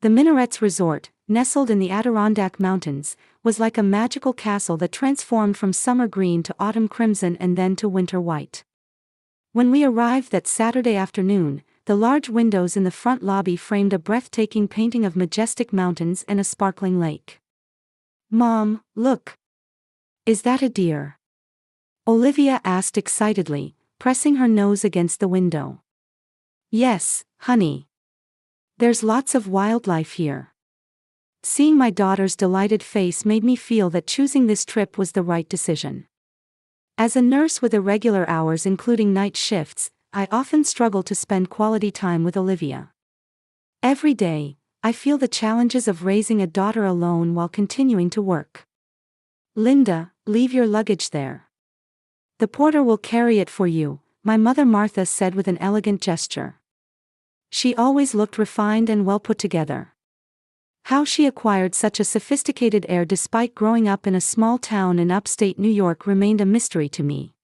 The Minarets Resort, nestled in the Adirondack Mountains, was like a magical castle that transformed from summer green to autumn crimson and then to winter white. When we arrived that Saturday afternoon, the large windows in the front lobby framed a breathtaking painting of majestic mountains and a sparkling lake. "Mom, look! Is that a deer?" Olivia asked excitedly, pressing her nose against the window. "Yes, honey. There's lots of wildlife here." Seeing my daughter's delighted face made me feel that choosing this trip was the right decision. As a nurse with irregular hours including night shifts, I often struggle to spend quality time with Olivia. Every day, I feel the challenges of raising a daughter alone while continuing to work. "Linda, leave your luggage there. The porter will carry it for you," my mother Martha said with an elegant gesture. She always looked refined and well put together. How she acquired such a sophisticated air despite growing up in a small town in upstate New York remained a mystery to me.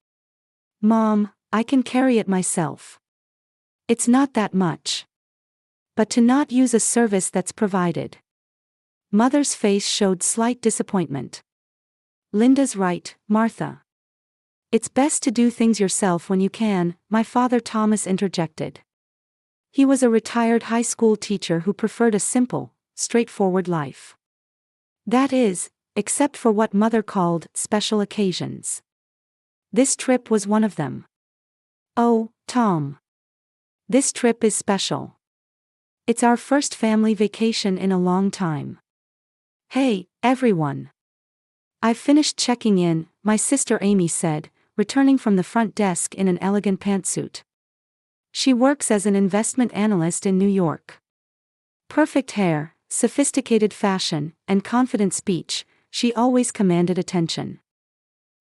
"Mom, I can carry it myself. It's not that much. But to not use a service that's provided." Mother's face showed slight disappointment. "Linda's right, Martha. It's best to do things yourself when you can," my father Thomas interjected. He was a retired high school teacher who preferred a simple, straightforward life. That is, except for what Mother called special occasions. This trip was one of them. "Oh, Tom. This trip is special. It's our first family vacation in a long time. Hey, everyone. I've finished checking in," my sister Amy said, returning from the front desk in an elegant pantsuit. She works as an investment analyst in New York. Perfect hair, sophisticated fashion, and confident speech, she always commanded attention.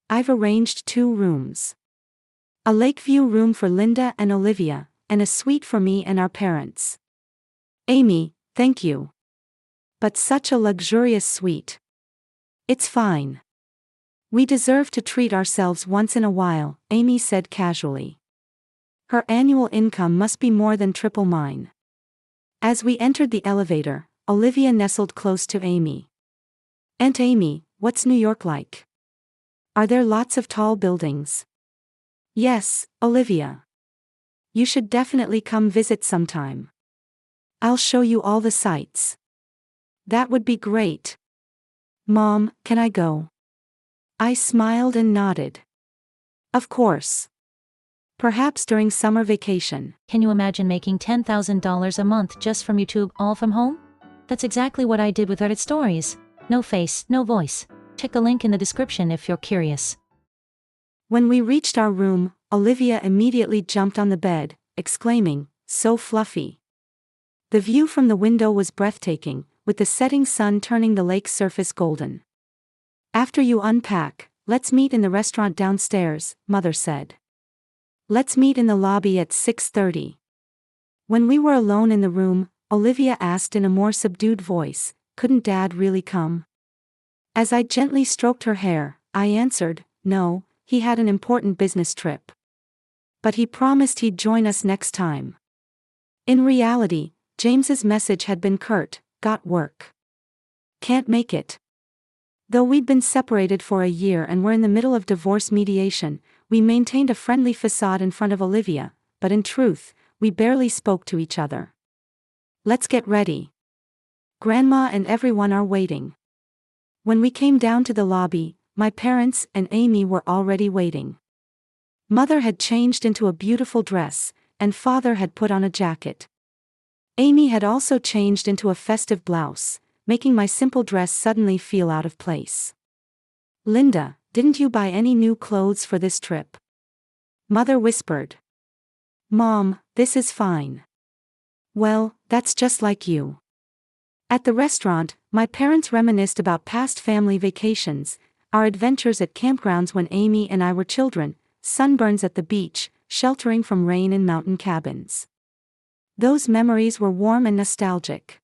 "I've arranged 2 rooms. A lakeview room for Linda and Olivia, and a suite for me and our parents." "Amy, thank you. But such a luxurious suite." "It's fine. We deserve to treat ourselves once in a while," Amy said casually. Her annual income must be more than triple mine. As we entered the elevator, Olivia nestled close to Amy. "Aunt Amy, what's New York like? Are there lots of tall buildings?" "Yes, Olivia. You should definitely come visit sometime. I'll show you all the sights." "That would be great." "Mom, can I go?" I smiled and nodded. "Of course. Perhaps during summer vacation." Can you imagine making $10,000 a month just from YouTube, all from home? That's exactly what I did with Reddit Stories. No face, no voice. Check the link in the description if you're curious. When we reached our room, Olivia immediately jumped on the bed, exclaiming, "So fluffy." The view from the window was breathtaking, with the setting sun turning the lake's surface golden. "After you unpack, let's meet in the restaurant downstairs," Mother said. "Let's meet in the lobby at 6:30. When we were alone in the room, Olivia asked in a more subdued voice, "Couldn't Dad really come?" As I gently stroked her hair, I answered, "No, he had an important business trip. But he promised he'd join us next time." In reality, James's message had been curt: "Got work. Can't make it." Though we'd been separated for a year and were in the middle of divorce mediation, we maintained a friendly facade in front of Olivia, but in truth, we barely spoke to each other. "Let's get ready. Grandma and everyone are waiting." When we came down to the lobby, my parents and Amy were already waiting. Mother had changed into a beautiful dress, and Father had put on a jacket. Amy had also changed into a festive blouse, making my simple dress suddenly feel out of place. "Linda, didn't you buy any new clothes for this trip?" Mother whispered. "Mom, this is fine." "Well, that's just like you." At the restaurant, my parents reminisced about past family vacations, our adventures at campgrounds when Amy and I were children, sunburns at the beach, sheltering from rain in mountain cabins. Those memories were warm and nostalgic.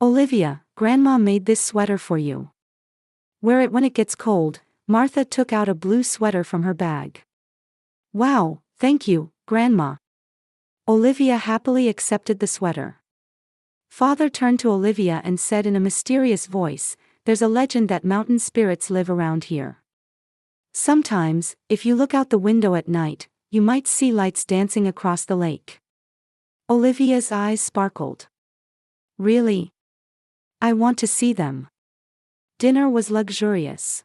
"Olivia, Grandma made this sweater for you. Wear it when it gets cold." Martha took out a blue sweater from her bag. "Wow, thank you, Grandma." Olivia happily accepted the sweater. Father turned to Olivia and said in a mysterious voice, "There's a legend that mountain spirits live around here. Sometimes, if you look out the window at night, you might see lights dancing across the lake." Olivia's eyes sparkled. "Really? I want to see them." Dinner was luxurious.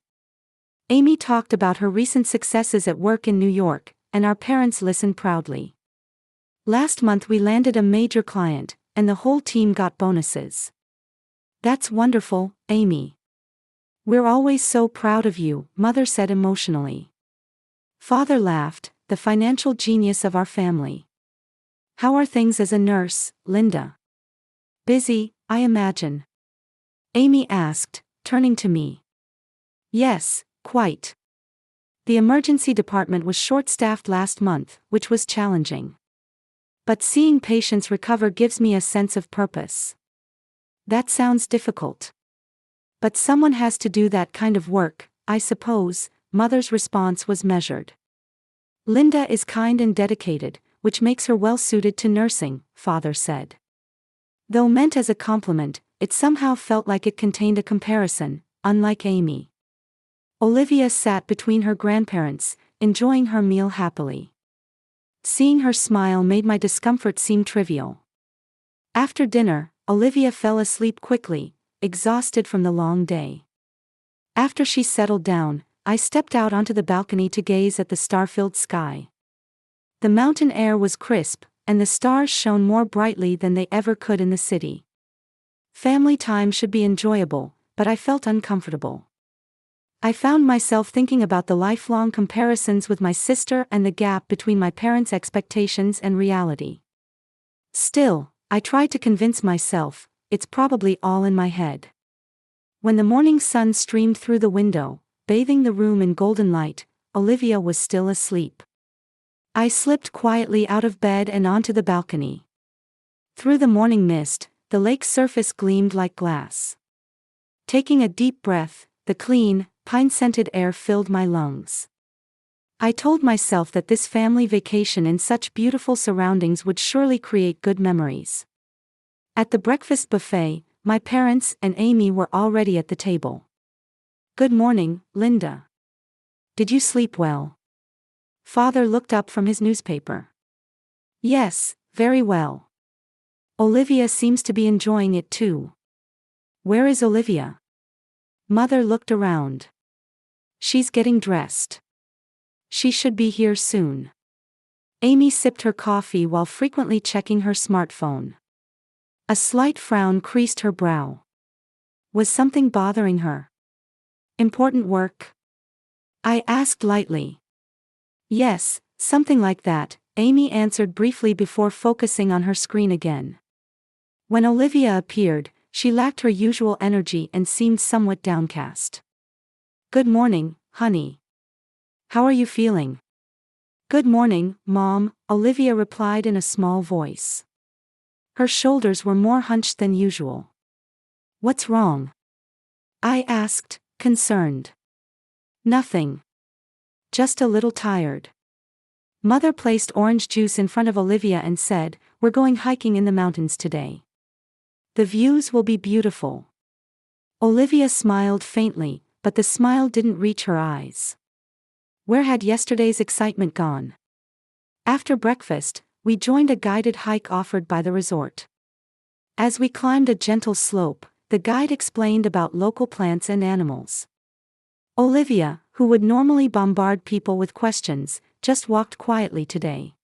Amy talked about her recent successes at work in New York, and our parents listened proudly. "Last month we landed a major client, and the whole team got bonuses." "That's wonderful, Amy. We're always so proud of you," Mother said emotionally. Father laughed, "The financial genius of our family." "How are things as a nurse, Linda?" "Busy, I imagine?" Amy asked, turning to me. "Yes, quite. The emergency department was short-staffed last month, which was challenging. But seeing patients recover gives me a sense of purpose." "That sounds difficult. But someone has to do that kind of work, I suppose." Mother's response was measured. "Linda is kind and dedicated, which makes her well suited to nursing," Father said. Though meant as a compliment, it somehow felt like it contained a comparison, unlike Amy. Olivia sat between her grandparents, enjoying her meal happily. Seeing her smile made my discomfort seem trivial. After dinner, Olivia fell asleep quickly, exhausted from the long day. After she settled down, I stepped out onto the balcony to gaze at the star-filled sky. The mountain air was crisp, and the stars shone more brightly than they ever could in the city. Family time should be enjoyable, but I felt uncomfortable. I found myself thinking about the lifelong comparisons with my sister and the gap between my parents' expectations and reality. Still, I tried to convince myself, it's probably all in my head. When the morning sun streamed through the window, bathing the room in golden light, Olivia was still asleep. I slipped quietly out of bed and onto the balcony. Through the morning mist, the lake's surface gleamed like glass. Taking a deep breath, the clean, pine-scented air filled my lungs. I told myself that this family vacation in such beautiful surroundings would surely create good memories. At the breakfast buffet, my parents and Amy were already at the table. "Good morning, Linda. Did you sleep well?" Father looked up from his newspaper. "Yes, very well. Olivia seems to be enjoying it too." "Where is Olivia?" Mother looked around. "She's getting dressed. She should be here soon." Amy sipped her coffee while frequently checking her smartphone. A slight frown creased her brow. Was something bothering her? "Important work?" I asked lightly. "Yes, something like that," Amy answered briefly before focusing on her screen again. When Olivia appeared, she lacked her usual energy and seemed somewhat downcast. "Good morning, honey. How are you feeling?" "Good morning, Mom," Olivia replied in a small voice. Her shoulders were more hunched than usual. "What's wrong?" I asked, concerned. "Nothing. Just a little tired." Mother placed orange juice in front of Olivia and said, "We're going hiking in the mountains today. The views will be beautiful." Olivia smiled faintly, but the smile didn't reach her eyes. Where had yesterday's excitement gone? After breakfast, we joined a guided hike offered by the resort. As we climbed a gentle slope, the guide explained about local plants and animals. Olivia, who would normally bombard people with questions, just walked quietly today.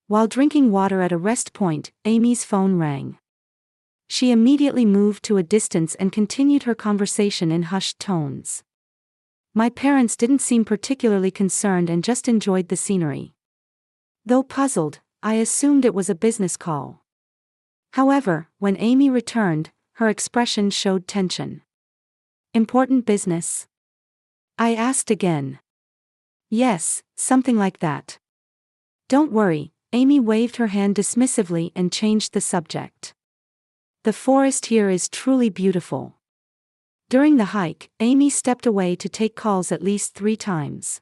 While drinking water at a rest point, Amy's phone rang. She immediately moved to a distance and continued her conversation in hushed tones. My parents didn't seem particularly concerned and just enjoyed the scenery. Though puzzled, I assumed it was a business call. However, when Amy returned, her expression showed tension. "Important business?" I asked again. "Yes, something like that." "Don't worry," Amy waved her hand dismissively and changed the subject. "The forest here is truly beautiful." During the hike, Amy stepped away to take calls at least 3 times.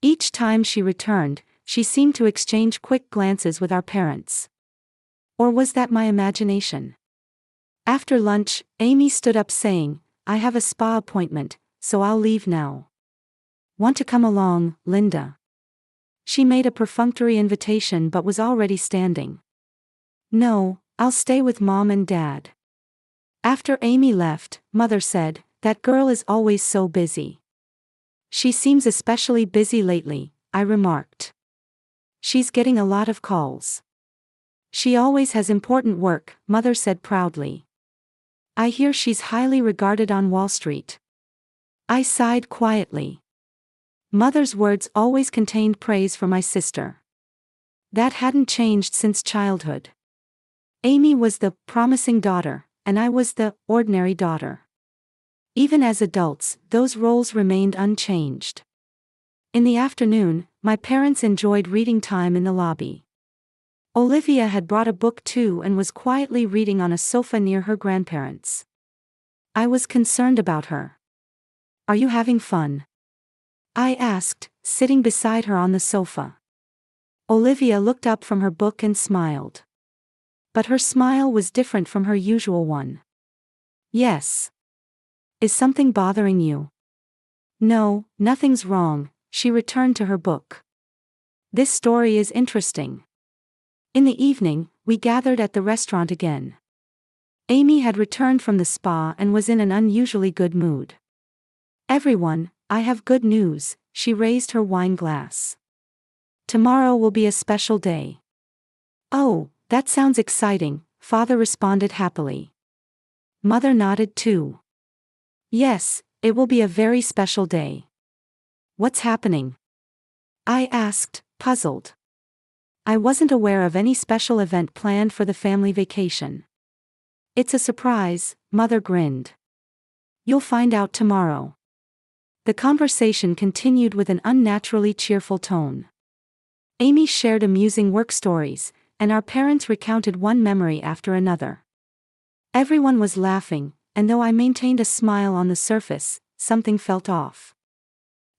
Each time she returned, she seemed to exchange quick glances with our parents. Or was that my imagination? After lunch, Amy stood up saying, "I have a spa appointment, so I'll leave now. Want to come along, Linda?" She made a perfunctory invitation but was already standing. "No, I'll stay with Mom and Dad." After Amy left, Mother said, "That girl is always so busy." "She seems especially busy lately," I remarked. "She's getting a lot of calls." "She always has important work," Mother said proudly. "I hear she's highly regarded on Wall Street." I sighed quietly. Mother's words always contained praise for my sister. That hadn't changed since childhood. Amy was the promising daughter, and I was the ordinary daughter. Even as adults, those roles remained unchanged. In the afternoon, my parents enjoyed reading time in the lobby. Olivia had brought a book too and was quietly reading on a sofa near her grandparents. I was concerned about her. "Are you having fun?" I asked, sitting beside her on the sofa. Olivia looked up from her book and smiled. But her smile was different from her usual one. "Yes." "Is something bothering you?" "No, nothing's wrong," she returned to her book. "This story is interesting." In the evening, we gathered at the restaurant again. Amy had returned from the spa and was in an unusually good mood. "Everyone, I have good news," she raised her wine glass. "Tomorrow will be a special day." "Oh, that sounds exciting," Father responded happily. Mother nodded too. "Yes, it will be a very special day." "What's happening?" I asked, puzzled. I wasn't aware of any special event planned for the family vacation. "It's a surprise," Mother grinned. "You'll find out tomorrow." The conversation continued with an unnaturally cheerful tone. Amy shared amusing work stories, and our parents recounted one memory after another. Everyone was laughing, and though I maintained a smile on the surface, something felt off.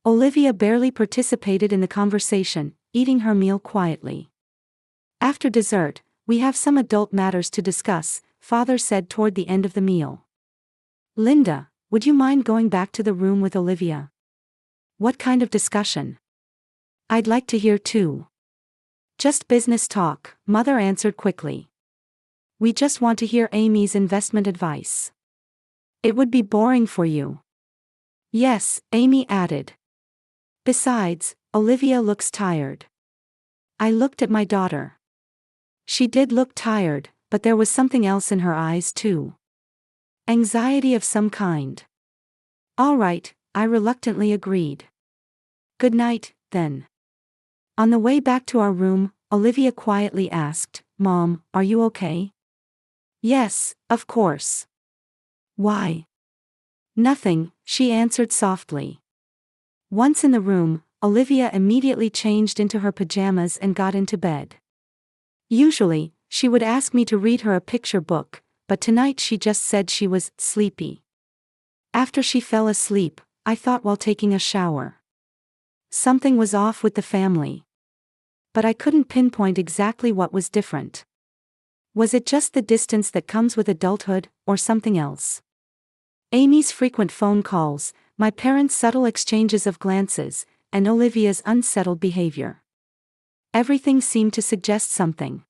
Olivia barely participated in the conversation, eating her meal quietly. "After dessert, we have some adult matters to discuss," Father said toward the end of the meal. "Linda, would you mind going back to the room with Olivia?" "What kind of discussion?" "I'd like to hear too." "Just business talk," Mother answered quickly. "We just want to hear Amy's investment advice." "It would be boring for you." "Yes," Amy added. "Besides, Olivia looks tired." I looked at my daughter. She did look tired, but there was something else in her eyes too. Anxiety of some kind. "All right," I reluctantly agreed. "Good night, then." On the way back to our room, Olivia quietly asked, "Mom, are you okay?" "Yes, of course." "Why?" "Nothing," she answered softly. Once in the room, Olivia immediately changed into her pajamas and got into bed. Usually, she would ask me to read her a picture book, but tonight she just said she was sleepy. After she fell asleep, I thought while taking a shower. Something was off with the family. But I couldn't pinpoint exactly what was different. Was it just the distance that comes with adulthood, or something else? Amy's frequent phone calls, my parents' subtle exchanges of glances, and Olivia's unsettled behavior. Everything seemed to suggest something.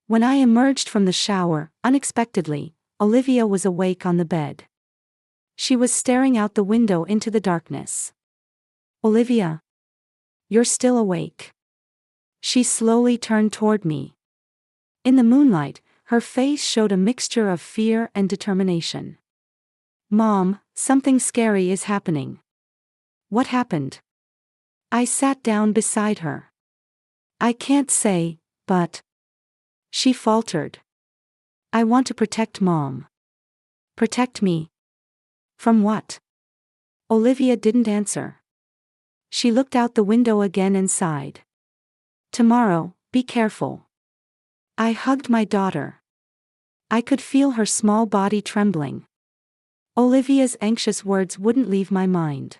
When I emerged from the shower, unexpectedly, Olivia was awake on the bed. She was staring out the window into the darkness. "Olivia? You're still awake?" She slowly turned toward me. In the moonlight, her face showed a mixture of fear and determination. "Mom, something scary is happening." "What happened?" I sat down beside her. "I can't say, but..." She faltered. "I want to protect Mom." "Protect me? From what?" Olivia didn't answer. She looked out the window again and sighed. "Tomorrow, be careful." I hugged my daughter. I could feel her small body trembling. Olivia's anxious words wouldn't leave my mind.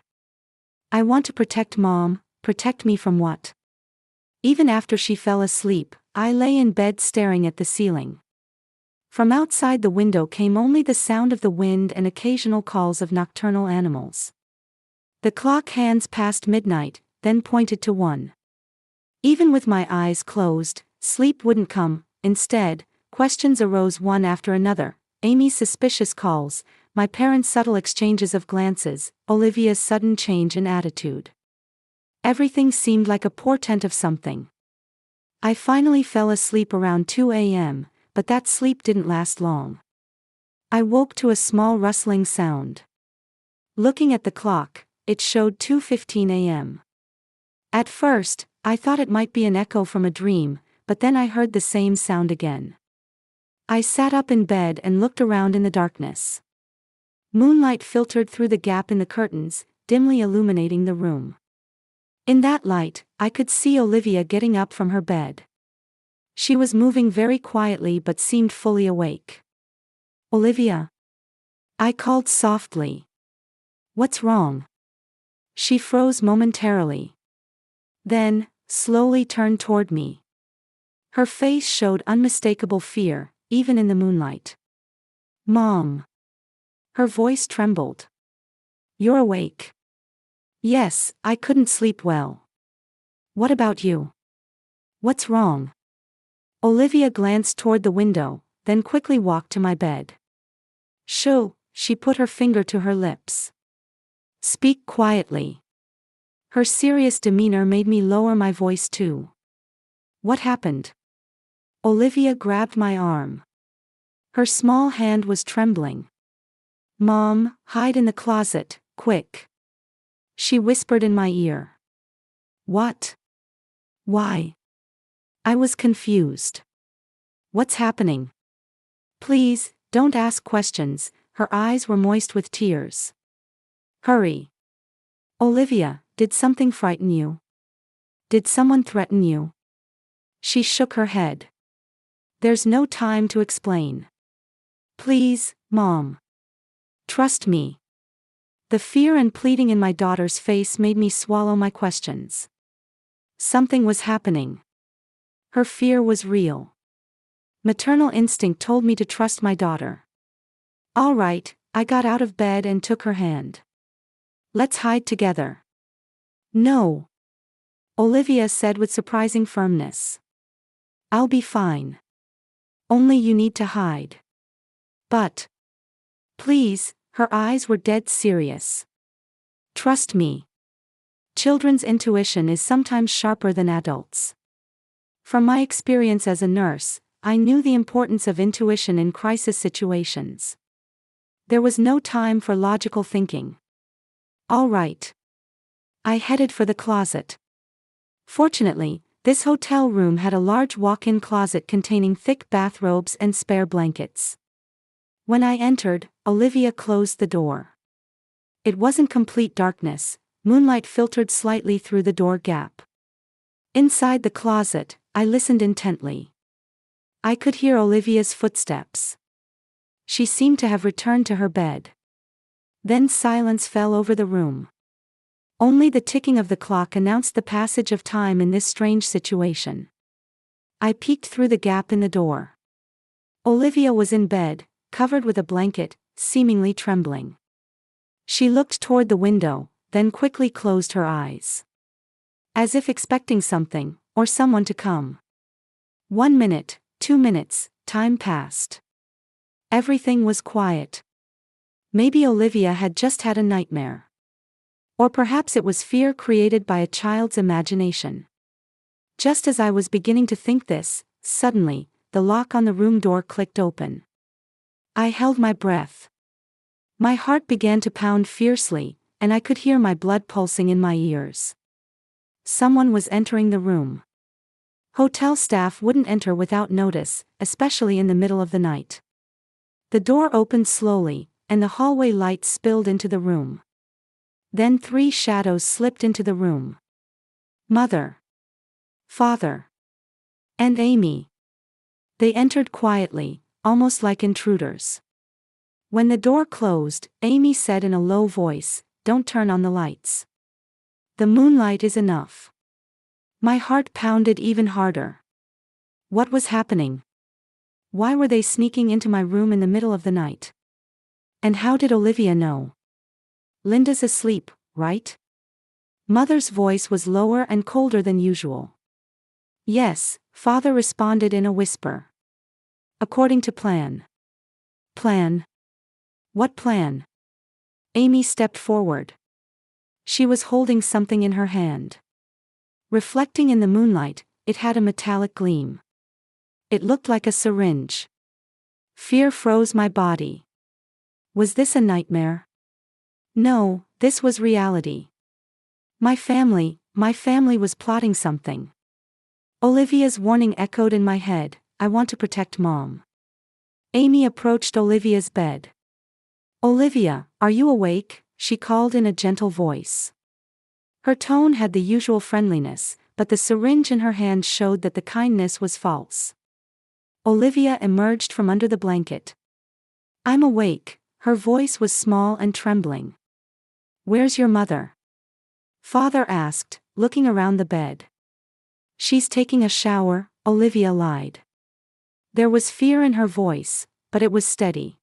"I want to protect Mom." Protect me from what? Even after she fell asleep, I lay in bed staring at the ceiling. From outside the window came only the sound of the wind and occasional calls of nocturnal animals. The clock hands past midnight, then pointed to 1. Even with my eyes closed, sleep wouldn't come. Instead, questions arose one after another. Amy's suspicious calls, my parents' subtle exchanges of glances, Olivia's sudden change in attitude. Everything seemed like a portent of something. I finally fell asleep around 2 a.m., but that sleep didn't last long. I woke to a small rustling sound. Looking at the clock, it showed 2:15 a.m. At first, I thought it might be an echo from a dream, but then I heard the same sound again. I sat up in bed and looked around in the darkness. Moonlight filtered through the gap in the curtains, dimly illuminating the room. In that light, I could see Olivia getting up from her bed. She was moving very quietly but seemed fully awake. "Olivia?" I called softly. "What's wrong?" She froze momentarily. Then, slowly turned toward me. Her face showed unmistakable fear, even in the moonlight. "Mom." Her voice trembled. "You're awake?" "Yes, I couldn't sleep well." "What about you? What's wrong?" Olivia glanced toward the window, then quickly walked to my bed. "Shoo," she put her finger to her lips. "Speak quietly." Her serious demeanor made me lower my voice too. "What happened?" Olivia grabbed my arm. Her small hand was trembling. "Mom, hide in the closet, quick," she whispered in my ear. "What? Why?" I was confused. "What's happening?" "Please, don't ask questions." Her eyes were moist with tears. "Hurry." "Olivia, did something frighten you? Did someone threaten you?" She shook her head. "There's no time to explain. Please, Mom. Trust me." The fear and pleading in my daughter's face made me swallow my questions. Something was happening. Her fear was real. Maternal instinct told me to trust my daughter. "All right," I got out of bed and took her hand. "Let's hide together." "No," Olivia said with surprising firmness. "I'll be fine. Only you need to hide." "But, please," her eyes were dead serious. "Trust me. Children's intuition is sometimes sharper than adults." From my experience as a nurse, I knew the importance of intuition in crisis situations. There was no time for logical thinking. "All right." I headed for the closet. Fortunately, this hotel room had a large walk-in closet containing thick bathrobes and spare blankets. When I entered, Olivia closed the door. It wasn't complete darkness. Moonlight filtered slightly through the door gap. Inside the closet, I listened intently. I could hear Olivia's footsteps. She seemed to have returned to her bed. Then silence fell over the room. Only the ticking of the clock announced the passage of time in this strange situation. I peeked through the gap in the door. Olivia was in bed, covered with a blanket, seemingly trembling. She looked toward the window, then quickly closed her eyes. As if expecting something, or someone to come. 1 minute, 2 minutes, time passed. Everything was quiet. Maybe Olivia had just had a nightmare. Or perhaps it was fear created by a child's imagination. Just as I was beginning to think this, suddenly, the lock on the room door clicked open. I held my breath. My heart began to pound fiercely, and I could hear my blood pulsing in my ears. Someone was entering the room. Hotel staff wouldn't enter without notice, especially in the middle of the night. The door opened slowly, and the hallway light spilled into the room. Then 3 shadows slipped into the room. Mother, Father, and Amy. They entered quietly, almost like intruders. When the door closed, Amy said in a low voice, "Don't turn on the lights. The moonlight is enough." My heart pounded even harder. What was happening? Why were they sneaking into my room in the middle of the night? And how did Olivia know? Linda's asleep, right? Mother's voice was lower and colder than usual. Yes, father responded in a whisper. According to plan. Plan? What plan? Amy stepped forward. She was holding something in her hand. Reflecting in the moonlight, it had a metallic gleam. It looked like a syringe. Fear froze my body. Was this a nightmare? No, this was reality. My family was plotting something. Olivia's warning echoed in my head, I want to protect Mom. Amy approached Olivia's bed. Olivia, are you awake? She called in a gentle voice. Her tone had the usual friendliness, but the syringe in her hand showed that the kindness was false. Olivia emerged from under the blanket. I'm awake, her voice was small and trembling. Where's your mother? Father asked, looking around the bed. She's taking a shower, Olivia lied. There was fear in her voice, but it was steady.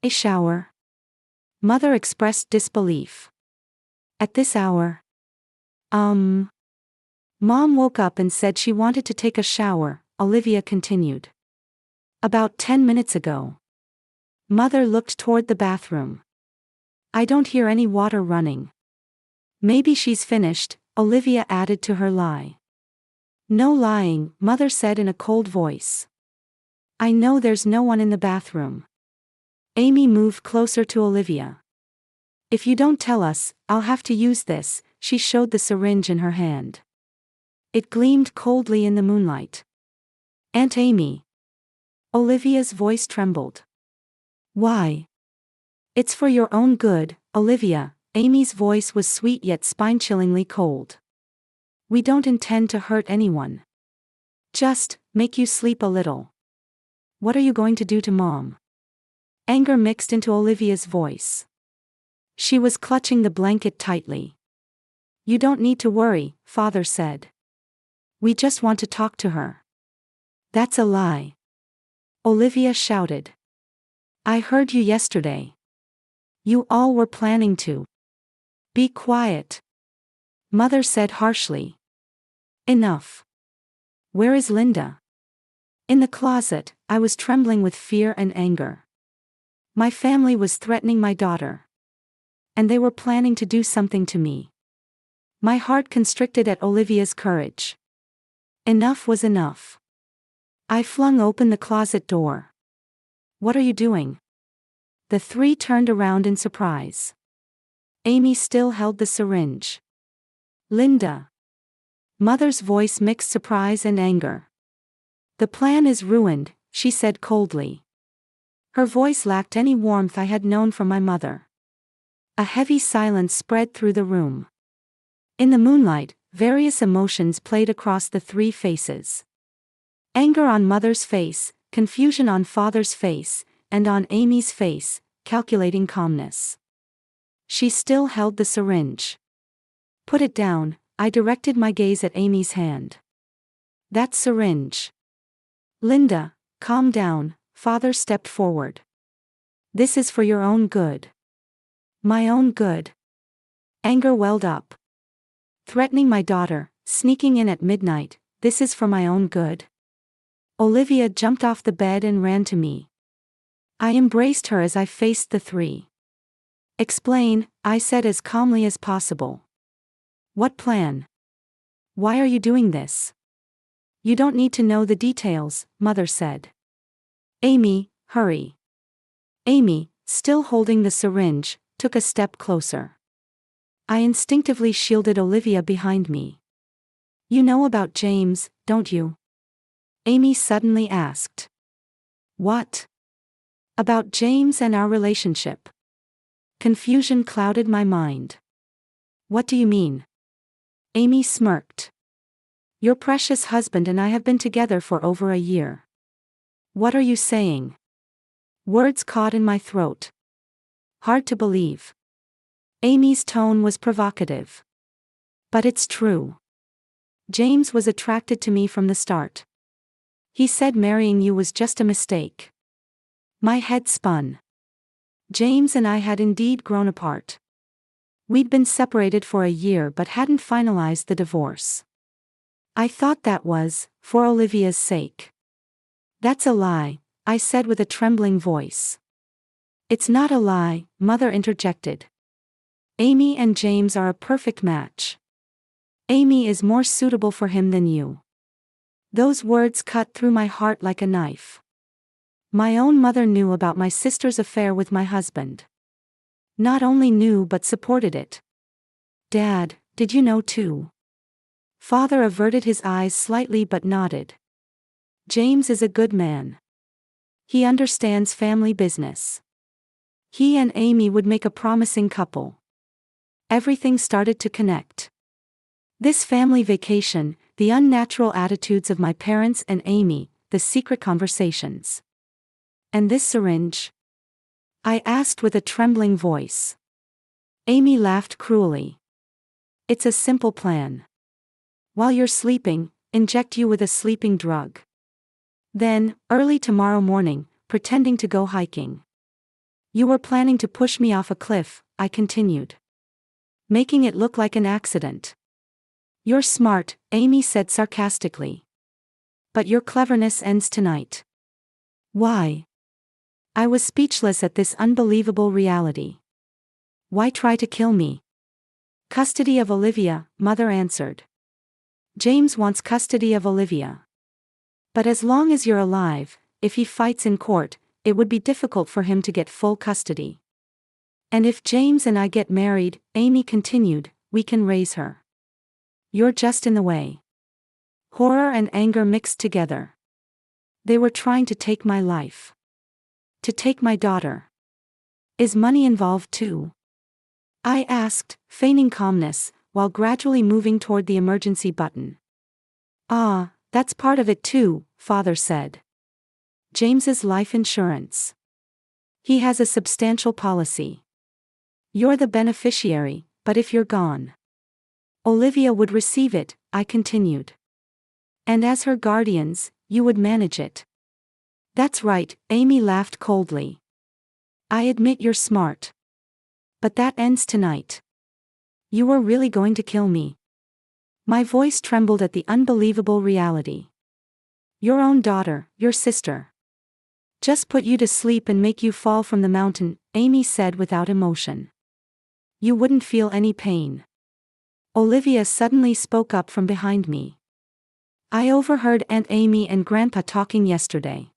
A shower? Mother expressed disbelief. At this hour? Mom woke up and said she wanted to take a shower, Olivia continued. About 10 minutes ago. Mother looked toward the bathroom. I don't hear any water running. Maybe she's finished, Olivia added to her lie. No lying, Mother said in a cold voice. I know there's no one in the bathroom. Amy moved closer to Olivia. If you don't tell us, I'll have to use this, she showed the syringe in her hand. It gleamed coldly in the moonlight. Aunt Amy. Olivia's voice trembled. Why? It's for your own good, Olivia. Amy's voice was sweet yet spine-chillingly cold. We don't intend to hurt anyone. Just, make you sleep a little. What are you going to do to Mom? Anger mixed into Olivia's voice. She was clutching the blanket tightly. You don't need to worry, Father said. We just want to talk to her. That's a lie. Olivia shouted. I heard you yesterday. You all were planning to. Be quiet. Mother said harshly. Enough. Where is Linda? In the closet, I was trembling with fear and anger. My family was threatening my daughter. And they were planning to do something to me. My heart constricted at Olivia's courage. Enough was enough. I flung open the closet door. What are you doing? The three turned around in surprise. Amy still held the syringe. Linda. Mother's voice mixed surprise and anger. The plan is ruined, she said coldly. Her voice lacked any warmth I had known from my mother. A heavy silence spread through the room. In the moonlight, various emotions played across the three faces. Anger on Mother's face, confusion on Father's face, and on Amy's face, calculating calmness. She still held the syringe. Put it down, I directed my gaze at Amy's hand. That syringe. Linda, calm down, Father stepped forward. This is for your own good. My own good. Anger welled up. Threatening my daughter, sneaking in at midnight, this is for my own good. Olivia jumped off the bed and ran to me. I embraced her as I faced the three. Explain, I said as calmly as possible. What plan? Why are you doing this? You don't need to know the details, Mother said. Amy, hurry. Amy, still holding the syringe, took a step closer. I instinctively shielded Olivia behind me. You know about James, don't you? Amy suddenly asked. What? About James and our relationship. Confusion clouded my mind. What do you mean? Amy smirked. Your precious husband and I have been together for over a year. What are you saying? Words caught in my throat. Hard to believe. Amy's tone was provocative. But it's true. James was attracted to me from the start. He said marrying you was just a mistake. My head spun. James and I had indeed grown apart. We'd been separated for a year but hadn't finalized the divorce. I thought that was, for Olivia's sake. That's a lie, I said with a trembling voice. It's not a lie, Mother interjected. Amy and James are a perfect match. Amy is more suitable for him than you. Those words cut through my heart like a knife. My own mother knew about my sister's affair with my husband. Not only knew but supported it. Dad, did you know too? Father averted his eyes slightly but nodded. James is a good man. He understands family business. He and Amy would make a promising couple. Everything started to connect. This family vacation, the unnatural attitudes of my parents and Amy, the secret conversations. And this syringe? I asked with a trembling voice. Amy laughed cruelly. It's a simple plan. While you're sleeping, inject you with a sleeping drug. Then, early tomorrow morning, pretending to go hiking. You were planning to push me off a cliff, I continued. Making it look like an accident. You're smart, Amy said sarcastically. But your cleverness ends tonight. Why? I was speechless at this unbelievable reality. Why try to kill me? Custody of Olivia, Mother answered. James wants custody of Olivia. But as long as you're alive, if he fights in court, it would be difficult for him to get full custody. And if James and I get married, Amy continued, we can raise her. You're just in the way. Horror and anger mixed together. They were trying to take my life. To take my daughter. Is money involved too? I asked, feigning calmness, while gradually moving toward the emergency button. Ah, that's part of it too, Father said. James's life insurance. He has a substantial policy. You're the beneficiary, but if you're gone, Olivia would receive it, I continued. And as her guardians, you would manage it. That's right, Amy laughed coldly. I admit you're smart. But that ends tonight. You were really going to kill me. My voice trembled at the unbelievable reality. Your own daughter, your sister. Just put you to sleep and make you fall from the mountain, Amy said without emotion. You wouldn't feel any pain. Olivia suddenly spoke up from behind me. I overheard Aunt Amy and Grandpa talking yesterday.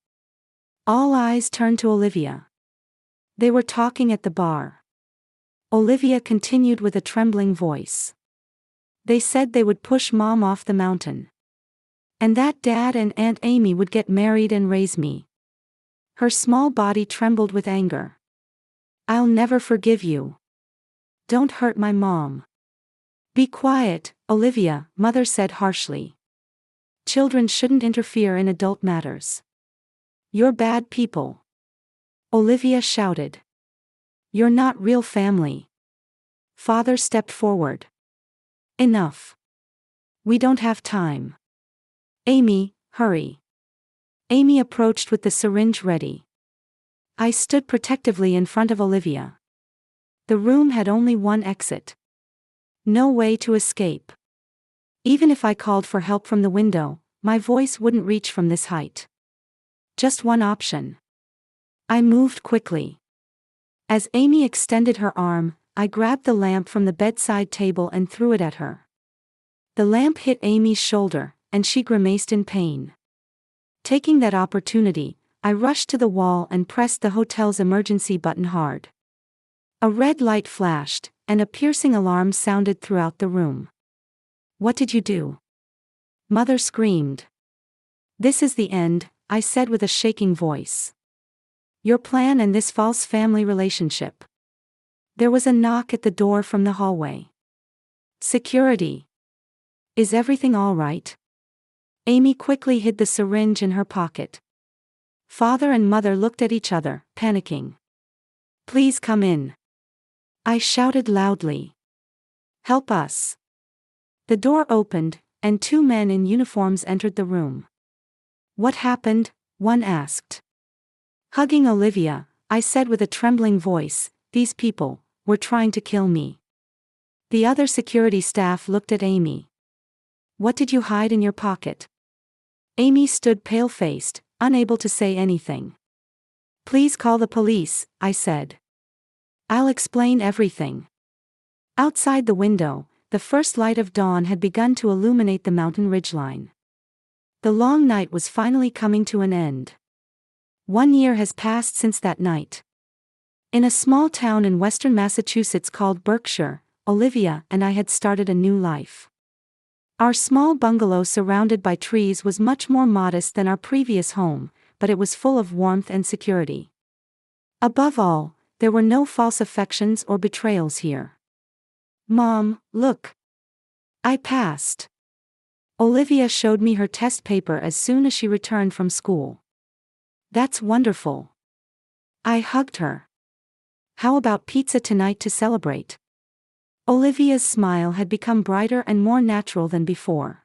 All eyes turned to Olivia. They were talking at the bar. Olivia continued with a trembling voice. They said they would push Mom off the mountain. And that Dad and Aunt Amy would get married and raise me. Her small body trembled with anger. I'll never forgive you. Don't hurt my mom. Be quiet, Olivia, Mother said harshly. Children shouldn't interfere in adult matters. You're bad people. Olivia shouted. You're not real family. Father stepped forward. Enough. We don't have time. Amy, hurry. Amy approached with the syringe ready. I stood protectively in front of Olivia. The room had only one exit. No way to escape. Even if I called for help from the window, my voice wouldn't reach from this height. Just one option. I moved quickly. As Amy extended her arm, I grabbed the lamp from the bedside table and threw it at her. The lamp hit Amy's shoulder, and she grimaced in pain. Taking that opportunity, I rushed to the wall and pressed the hotel's emergency button hard. A red light flashed, and a piercing alarm sounded throughout the room. What did you do? Mother screamed. This is the end, I said with a shaking voice. Your plan and this false family relationship. There was a knock at the door from the hallway. Security. Is everything all right? Amy quickly hid the syringe in her pocket. Father and Mother looked at each other, panicking. Please come in. I shouted loudly. Help us. The door opened, and two men in uniforms entered the room. What happened? One asked. Hugging Olivia, I said with a trembling voice, these people were trying to kill me. The other security staff looked at Amy. What did you hide in your pocket? Amy stood pale-faced, unable to say anything. Please call the police, I said. I'll explain everything. Outside the window, the first light of dawn had begun to illuminate the mountain ridgeline. The long night was finally coming to an end. 1 year has passed since that night. In a small town in western Massachusetts called Berkshire, Olivia and I had started a new life. Our small bungalow surrounded by trees was much more modest than our previous home, but it was full of warmth and security. Above all, there were no false affections or betrayals here. Mom, look. I passed. Olivia showed me her test paper as soon as she returned from school. That's wonderful. I hugged her. How about pizza tonight to celebrate? Olivia's smile had become brighter and more natural than before.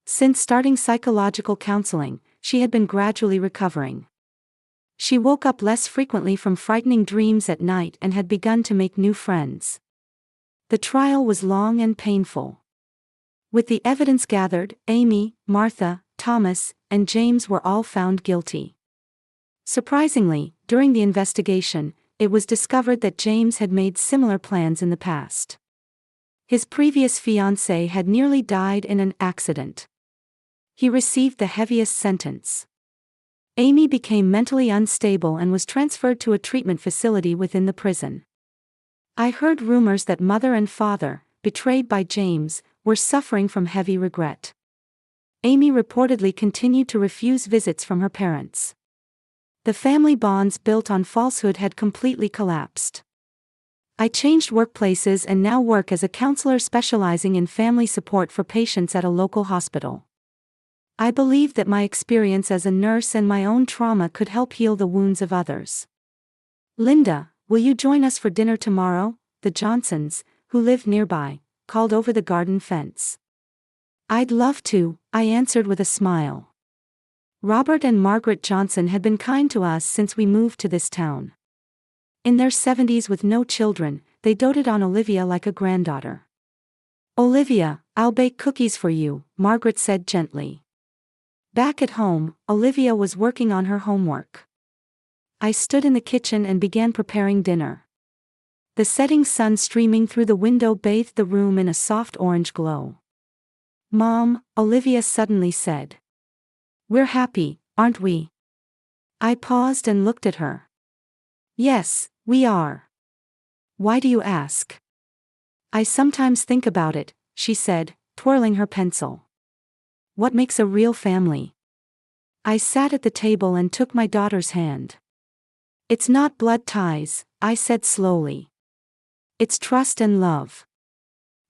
Since starting psychological counseling, she had been gradually recovering. She woke up less frequently from frightening dreams at night and had begun to make new friends. The trial was long and painful. With the evidence gathered, Amy, Martha, Thomas, and James were all found guilty. Surprisingly, during the investigation, it was discovered that James had made similar plans in the past. His previous fiancée had nearly died in an accident. He received the heaviest sentence. Amy became mentally unstable and was transferred to a treatment facility within the prison. I heard rumors that mother and father, betrayed by James, were suffering from heavy regret. Amy reportedly continued to refuse visits from her parents. The family bonds built on falsehood had completely collapsed. I changed workplaces and now work as a counselor specializing in family support for patients at a local hospital. I believe that my experience as a nurse and my own trauma could help heal the wounds of others. Linda, will you join us for dinner tomorrow? The Johnsons, who lived nearby, called over the garden fence. I'd love to, I answered with a smile. Robert and Margaret Johnson had been kind to us since we moved to this town. In their 70s with no children, they doted on Olivia like a granddaughter. Olivia, I'll bake cookies for you, Margaret said gently. Back at home, Olivia was working on her homework. I stood in the kitchen and began preparing dinner. The setting sun streaming through the window bathed the room in a soft orange glow. Mom, Olivia suddenly said. We're happy, aren't we? I paused and looked at her. Yes, we are. Why do you ask? I sometimes think about it, she said, twirling her pencil. What makes a real family? I sat at the table and took my daughter's hand. It's not blood ties, I said slowly. It's trust and love.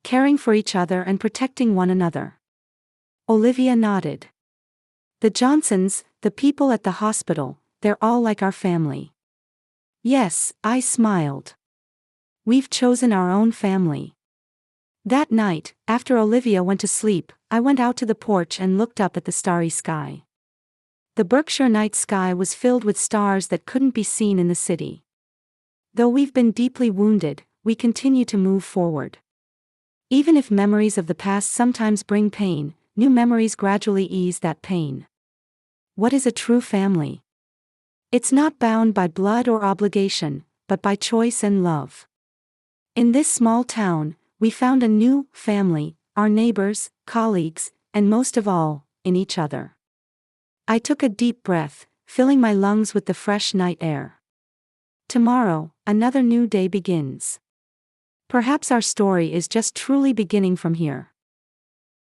Caring for each other and protecting one another. Olivia nodded. The Johnsons, the people at the hospital, they're all like our family. Yes, I smiled. We've chosen our own family. That night, after Olivia went to sleep, I went out to the porch and looked up at the starry sky. The Berkshire night sky was filled with stars that couldn't be seen in the city. Though we've been deeply wounded, we continue to move forward. Even if memories of the past sometimes bring pain, new memories gradually ease that pain. What is a true family? It's not bound by blood or obligation, but by choice and love. In this small town, we found a new family, our neighbors, colleagues, and most of all, in each other. I took a deep breath, filling my lungs with the fresh night air. Tomorrow, another new day begins. Perhaps our story is just truly beginning from here.